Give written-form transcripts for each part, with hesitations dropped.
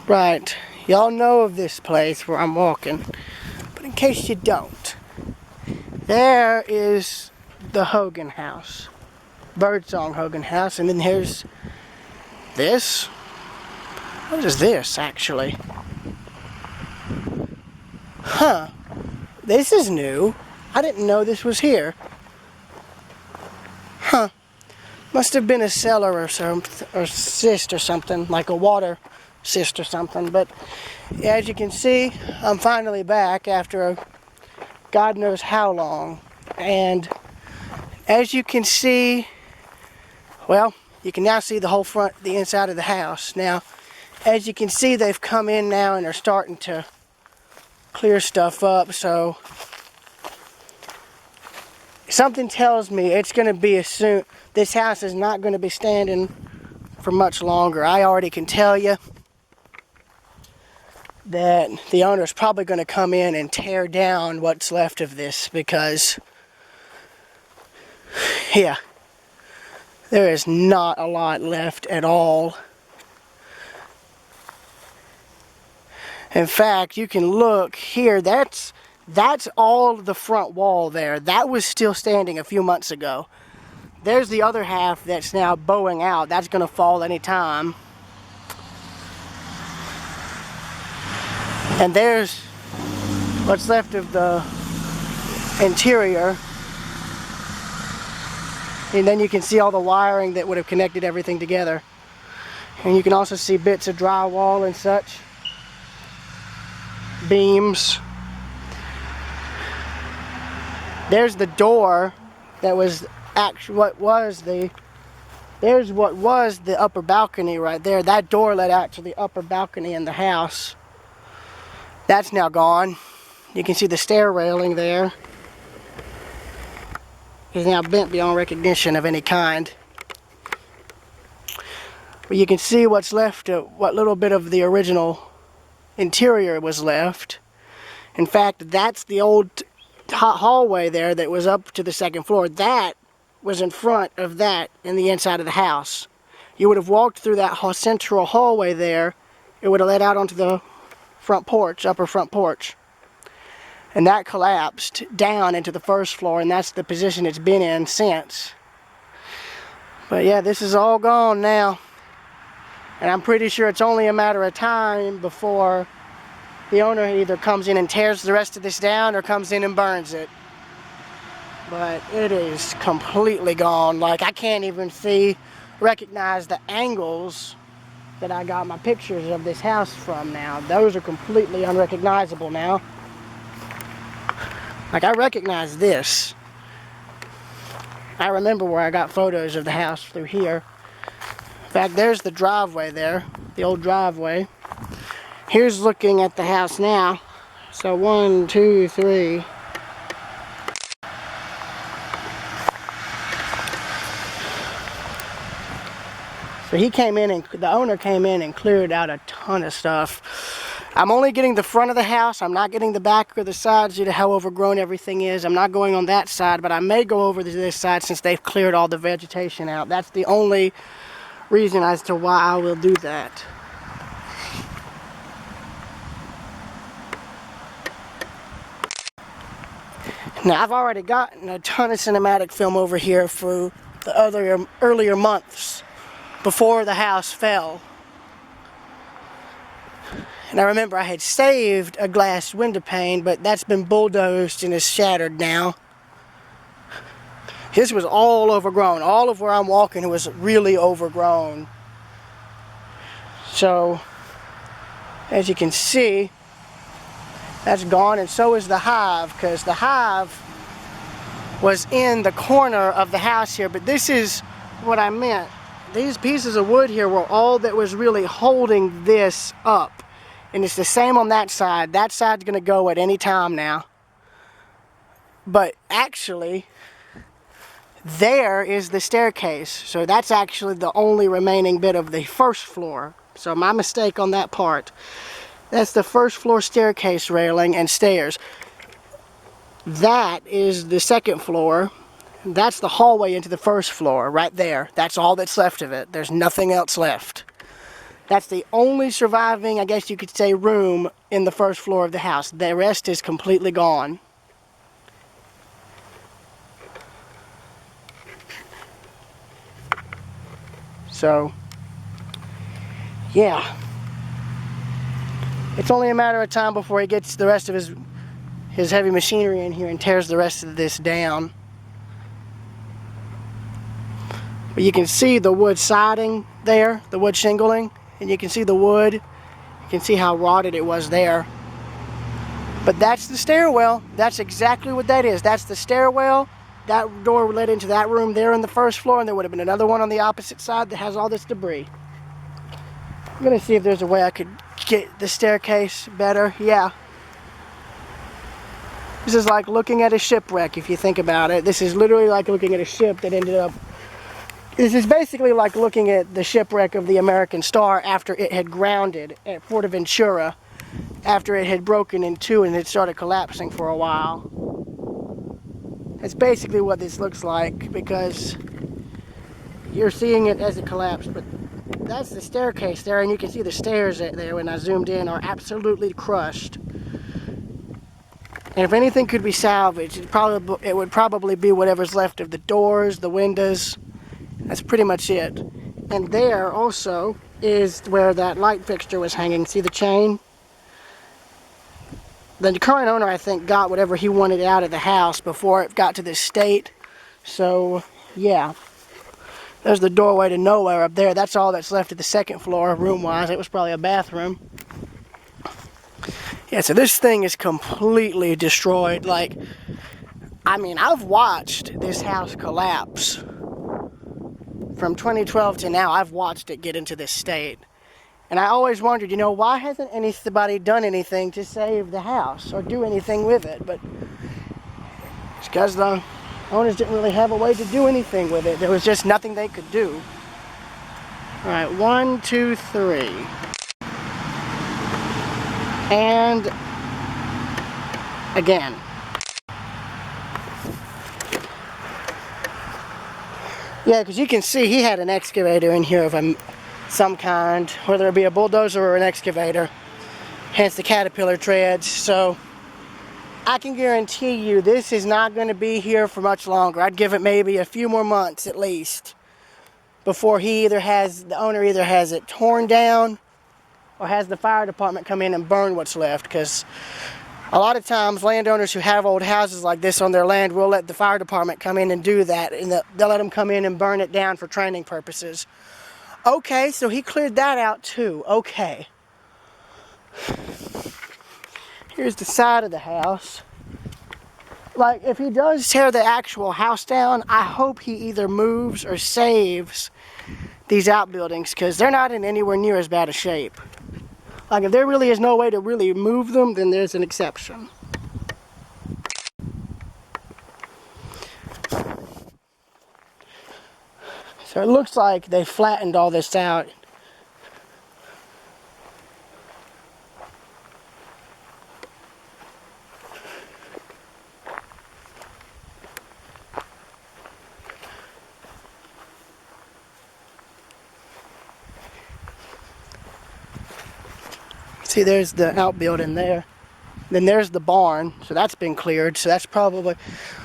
Right, y'all know of this place where I'm walking, but in case you don't, there is the Hogan house, birdsong Hogan house, and then here's this. What is this, actually? Huh, this is new. I didn't know this was here. Huh, must have been a cellar or cyst or something, like a water cyst or something. But as you can see, I'm finally back after God knows how long. And as you can see, well, you can now see the whole front, the inside of the house. Now, as you can see, they've come in now and are starting to clear stuff up. So something tells me it's going to be soon. This house is not going to be standing for much longer. I already can tell you that the owner is probably going to come in and tear down what's left of this, because, yeah, there is not a lot left at all. In fact, you can look here, that's all the front wall there. That was still standing a few months ago. There's the other half that's now bowing out. That's going to fall any time. And there's what's left of the interior. And then you can see all the wiring that would have connected everything together. And you can also see bits of drywall and such. Beams. There's the door that was actually there's what was the upper balcony right there. That door led out to the upper balcony in the house. That's now gone. You can see the stair railing there. It's now bent beyond recognition of any kind. But you can see what's left of what little bit of the original interior was left. In fact, that's the old hallway there that was up to the second floor. That was in front of that in the inside of the house. You would have walked through that central hallway there. It would have led out onto the front porch, upper front porch. And that collapsed down into the first floor, and that's the position it's been in since. But yeah, this is all gone now. And I'm pretty sure it's only a matter of time before the owner either comes in and tears the rest of this down or comes in and burns it. But it is completely gone. Like, I can't even recognize the angles that I got my pictures of this house from now. Those are completely unrecognizable now. Like, I recognize this. I remember where I got photos of the house through here. In fact, there's the driveway there, the old driveway. Here's looking at the house now. So 1, 2, 3. So he came in and the owner came in and cleared out a ton of stuff. I'm only getting the front of the house. I'm not getting the back or the sides due to how overgrown everything is. I'm not going on that side, but I may go over to this side since they've cleared all the vegetation out. That's the only reason as to why I will do that. Now, I've already gotten a ton of cinematic film over here for the earlier months before the house fell. And I remember I had saved a glass window pane, but that's been bulldozed and is shattered now. This was all overgrown. All of where I'm walking was really overgrown. So, as you can see, that's gone, and so is the hive, because the hive was in the corner of the house here. But this is what I meant. These pieces of wood here were all that was really holding this up. And it's the same on that side. That side's going to go at any time now. But actually, there is the staircase. So that's actually the only remaining bit of the first floor. So my mistake on that part. That's the first floor staircase railing and stairs. That is the second floor. That's the hallway into the first floor right there. That's all that's left of it. There's nothing else left. That's the only surviving, I guess you could say, room in the first floor of the house. The rest is completely gone. So, yeah. It's only a matter of time before he gets the rest of his heavy machinery in here and tears the rest of this down. But you can see the wood siding there, the wood shingling, and you can see the wood. You can see how rotted it was there. But that's the stairwell. That's exactly what that is. That's the stairwell. That door led into that room there on the first floor, and there would have been another one on the opposite side that has all this debris. I'm gonna see if there's a way I could get the staircase better. Yeah. This is like looking at a shipwreck, if you think about it. This is literally like looking at a ship that ended up... This is basically like looking at the shipwreck of the American Star after it had grounded at Ventura, after it had broken in two and it started collapsing for a while. That's basically what this looks like, because you're seeing it as it collapsed, but that's the staircase there, and you can see the stairs there when I zoomed in are absolutely crushed. And if anything could be salvaged, it would probably be whatever's left of the doors, the windows. That's pretty much it. And there also is where that light fixture was hanging. See the chain? The current owner, I think, got whatever he wanted out of the house before it got to this state. So, yeah. There's the doorway to nowhere up there. That's all that's left of the second floor, room-wise. It was probably a bathroom. Yeah, so this thing is completely destroyed. Like, I mean, I've watched this house collapse. From 2012 to now, I've watched it get into this state. And I always wondered, you know, why hasn't anybody done anything to save the house or do anything with it? But it's because the owners didn't really have a way to do anything with it. There was just nothing they could do. All right, 1, 2, 3. And again. Yeah, because you can see he had an excavator in here of some kind, whether it be a bulldozer or an excavator, hence the caterpillar treads. So I can guarantee you this is not going to be here for much longer. I'd give it maybe a few more months at least before the owner either has it torn down or has the fire department come in and burn what's left. Because a lot of times landowners who have old houses like this on their land will let the fire department come in and do that, and they'll let them come in and burn it down for training purposes. Okay, so he cleared that out too. Okay. Here's the side of the house. Like, if he does tear the actual house down, I hope he either moves or saves these outbuildings, because they're not in anywhere near as bad a shape. Like, if there really is no way to really move them, then there's an exception. So it looks like they flattened all this out. See, there's the outbuilding there. Then there's the barn, so that's been cleared. So that's probably,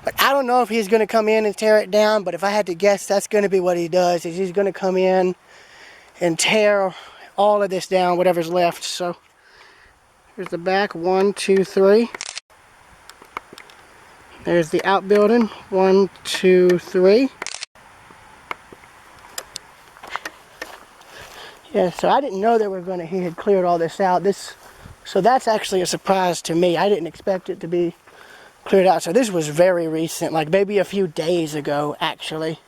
like, I don't know if he's going to come in and tear it down, but if I had to guess, that's going to be what he does. Is he's going to come in and tear all of this down, whatever's left. So here's the back, 1, 2, 3. There's the outbuilding, 1, 2, 3. Yeah, so I didn't know he had cleared all this out. So that's actually a surprise to me. I didn't expect it to be cleared out. So this was very recent, like maybe a few days ago, actually.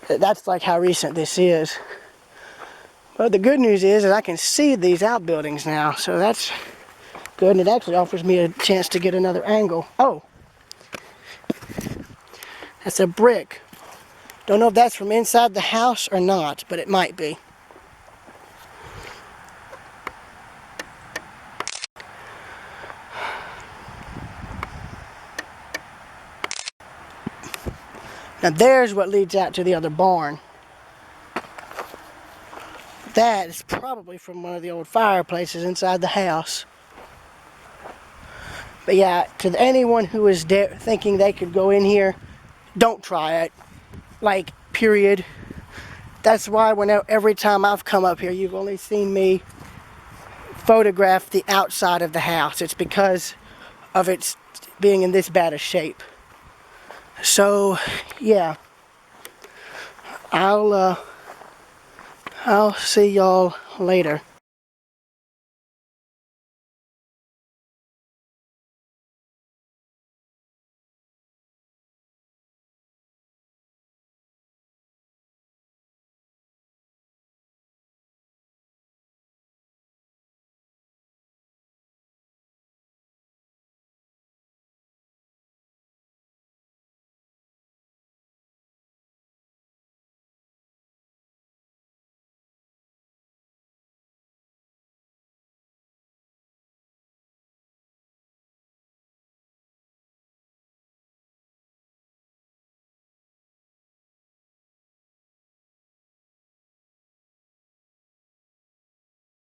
That's like how recent this is. But the good news is that I can see these outbuildings now, so that's good, and it actually offers me a chance to get another angle. Oh, that's a brick. Don't know if that's from inside the house or not, but it might be. Now there's what leads out to the other barn. That is probably from one of the old fireplaces inside the house. But yeah, to anyone who is thinking they could go in here, don't try it. Like, period. That's why every time I've come up here, you've only seen me photograph the outside of the house. It's because of its being in this bad a shape. So, yeah. I'll see y'all later.